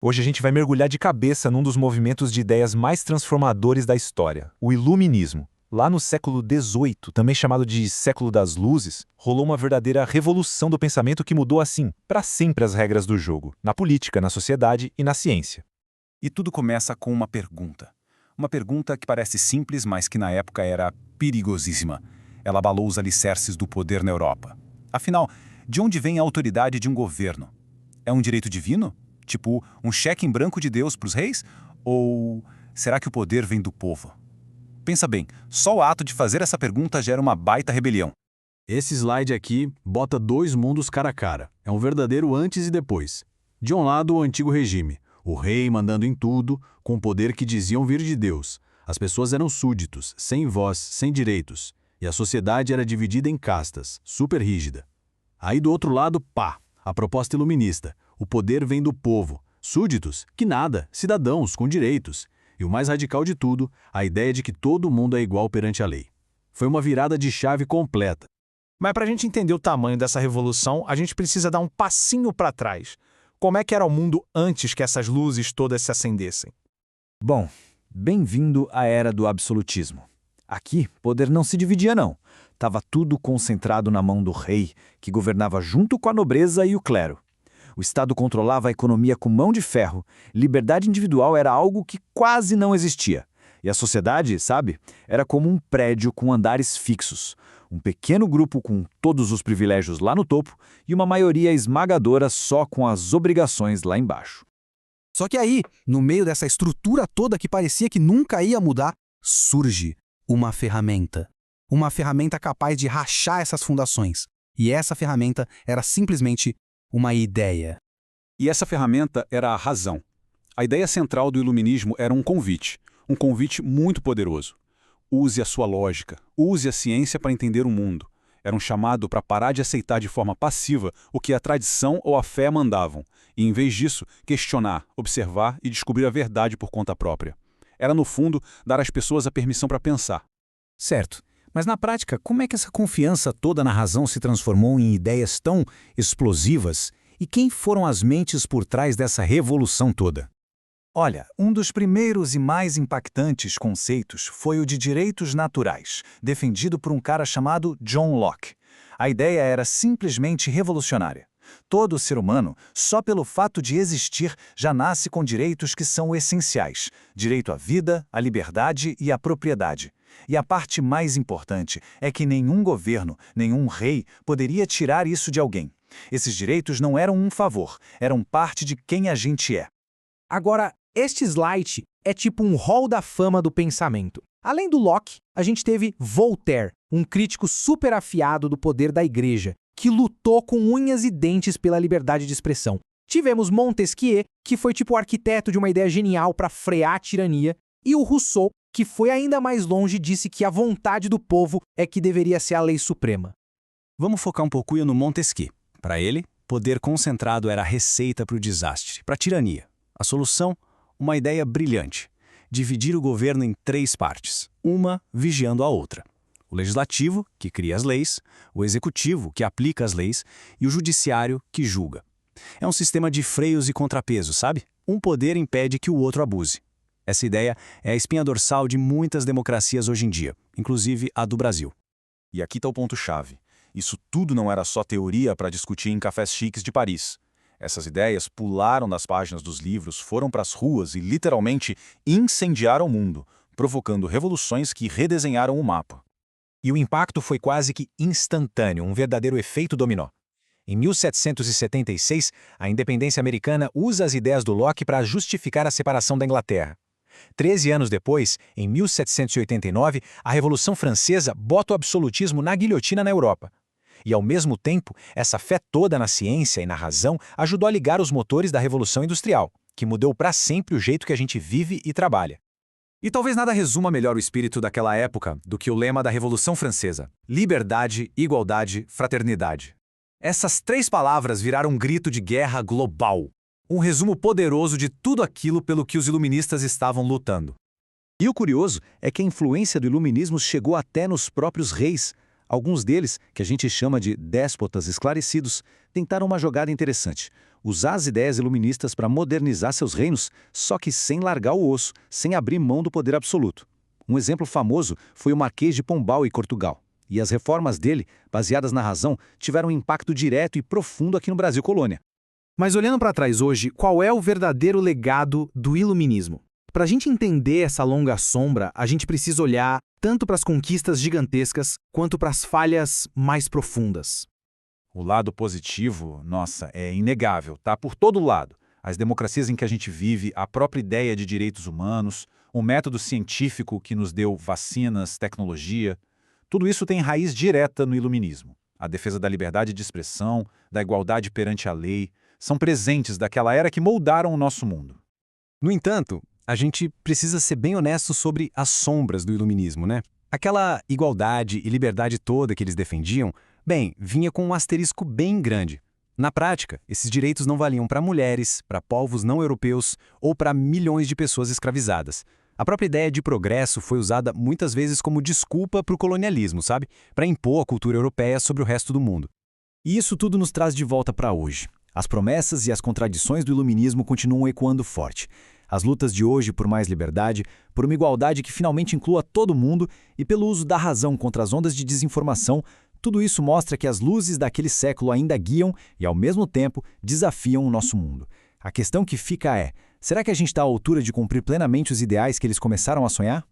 Hoje a gente vai mergulhar de cabeça num dos movimentos de ideias mais transformadores da história, o Iluminismo. Lá no século XVIII, também chamado de século das luzes, rolou uma verdadeira revolução do pensamento que mudou assim, para sempre as regras do jogo, na política, na sociedade e na ciência. E tudo começa com uma pergunta. Uma pergunta que parece simples, mas que na época era perigosíssima. Ela abalou os alicerces do poder na Europa. Afinal, de onde vem a autoridade de um governo? É um direito divino? Tipo, um cheque em branco de Deus para os reis? Ou será que o poder vem do povo? Pensa bem, só o ato de fazer essa pergunta gera uma baita rebelião. Esse slide aqui bota dois mundos cara a cara. É um verdadeiro antes e depois. De um lado, o antigo regime. O rei mandando em tudo, com o poder que diziam vir de Deus. As pessoas eram súditos, sem voz, sem direitos. E a sociedade era dividida em castas, super rígida. Aí do outro lado, pá, a proposta iluminista. O poder vem do povo. Súditos? Que nada, cidadãos com direitos. E o mais radical de tudo, a ideia de que todo mundo é igual perante a lei. Foi uma virada de chave completa. Mas para a gente entender o tamanho dessa revolução, a gente precisa dar um passinho para trás. Como é que era o mundo antes que essas luzes todas se acendessem? Bom, bem-vindo à era do absolutismo. Aqui, poder não se dividia não. Estava tudo concentrado na mão do rei, que governava junto com a nobreza e o clero. O Estado controlava a economia com mão de ferro, liberdade individual era algo que quase não existia. E a sociedade, sabe, era como um prédio com andares fixos. Um pequeno grupo com todos os privilégios lá no topo e uma maioria esmagadora só com as obrigações lá embaixo. Só que aí, no meio dessa estrutura toda que parecia que nunca ia mudar, surge uma ferramenta. Uma ferramenta capaz de rachar essas fundações. E essa ferramenta era simplesmente uma ideia. E essa ferramenta era a razão. A ideia central do iluminismo era um convite muito poderoso. Use a sua lógica, use a ciência para entender o mundo. Era um chamado para parar de aceitar de forma passiva o que a tradição ou a fé mandavam, e em vez disso, questionar, observar e descobrir a verdade por conta própria. Era, no fundo, dar às pessoas a permissão para pensar. Certo. Mas na prática, como é que essa confiança toda na razão se transformou em ideias tão explosivas? E quem foram as mentes por trás dessa revolução toda? Olha, um dos primeiros e mais impactantes conceitos foi o de direitos naturais, defendido por um cara chamado John Locke. A ideia era simplesmente revolucionária. Todo ser humano, só pelo fato de existir, já nasce com direitos que são essenciais: direito à vida, à liberdade e à propriedade. E a parte mais importante é que nenhum governo, nenhum rei poderia tirar isso de alguém. Esses direitos não eram um favor, eram parte de quem a gente é. Agora, este slide é tipo um hall da fama do pensamento. Além do Locke, a gente teve Voltaire, um crítico super afiado do poder da igreja, que lutou com unhas e dentes pela liberdade de expressão. Tivemos Montesquieu, que foi tipo o arquiteto de uma ideia genial para frear a tirania, e o Rousseau, que foi ainda mais longe e disse que a vontade do povo é que deveria ser a lei suprema. Vamos focar um pouquinho no Montesquieu. Para ele, poder concentrado era a receita para o desastre, para a tirania. A solução? Uma ideia brilhante: dividir o governo em 3 partes, uma vigiando a outra. O legislativo, que cria as leis, o executivo, que aplica as leis, e o judiciário, que julga. É um sistema de freios e contrapesos, sabe? Um poder impede que o outro abuse. Essa ideia é a espinha dorsal de muitas democracias hoje em dia, inclusive a do Brasil. E aqui está o ponto-chave. Isso tudo não era só teoria para discutir em cafés chiques de Paris. Essas ideias pularam das páginas dos livros, foram para as ruas e, literalmente, incendiaram o mundo, provocando revoluções que redesenharam o mapa. E o impacto foi quase que instantâneo, um verdadeiro efeito dominó. Em 1776, a independência americana usa as ideias do Locke para justificar a separação da Inglaterra. 13 anos depois, em 1789, a Revolução Francesa bota o absolutismo na guilhotina na Europa. E, ao mesmo tempo, essa fé toda na ciência e na razão ajudou a ligar os motores da Revolução Industrial, que mudou para sempre o jeito que a gente vive e trabalha. E talvez nada resuma melhor o espírito daquela época do que o lema da Revolução Francesa: liberdade, igualdade, fraternidade. Essas 3 palavras viraram um grito de guerra global. Um resumo poderoso de tudo aquilo pelo que os iluministas estavam lutando. E o curioso é que a influência do iluminismo chegou até nos próprios reis. Alguns deles, que a gente chama de déspotas esclarecidos, tentaram uma jogada interessante. usar as ideias iluministas para modernizar seus reinos, só que sem largar o osso, sem abrir mão do poder absoluto. Um exemplo famoso foi o Marquês de Pombal em Portugal. E as reformas dele, baseadas na razão, tiveram um impacto direto e profundo aqui no Brasil colônia. Mas olhando para trás hoje, qual é o verdadeiro legado do iluminismo? Para a gente entender essa longa sombra, a gente precisa olhar tanto para as conquistas gigantescas quanto para as falhas mais profundas. O lado positivo, nossa, é inegável, tá por todo lado. As democracias em que a gente vive, a própria ideia de direitos humanos, o método científico que nos deu vacinas, tecnologia, tudo isso tem raiz direta no iluminismo. A defesa da liberdade de expressão, da igualdade perante a lei, são presentes daquela era que moldaram o nosso mundo. No entanto, a gente precisa ser bem honesto sobre as sombras do iluminismo, né? Aquela igualdade e liberdade toda que eles defendiam, bem, vinha com um asterisco bem grande. Na prática, esses direitos não valiam para mulheres, para povos não europeus ou para milhões de pessoas escravizadas. A própria ideia de progresso foi usada muitas vezes como desculpa para o colonialismo, sabe? Para impor a cultura europeia sobre o resto do mundo. E isso tudo nos traz de volta para hoje. As promessas e as contradições do iluminismo continuam ecoando forte. As lutas de hoje por mais liberdade, por uma igualdade que finalmente inclua todo mundo e pelo uso da razão contra as ondas de desinformação, tudo isso mostra que as luzes daquele século ainda guiam e, ao mesmo tempo, desafiam o nosso mundo. A questão que fica é, será que a gente está à altura de cumprir plenamente os ideais que eles começaram a sonhar?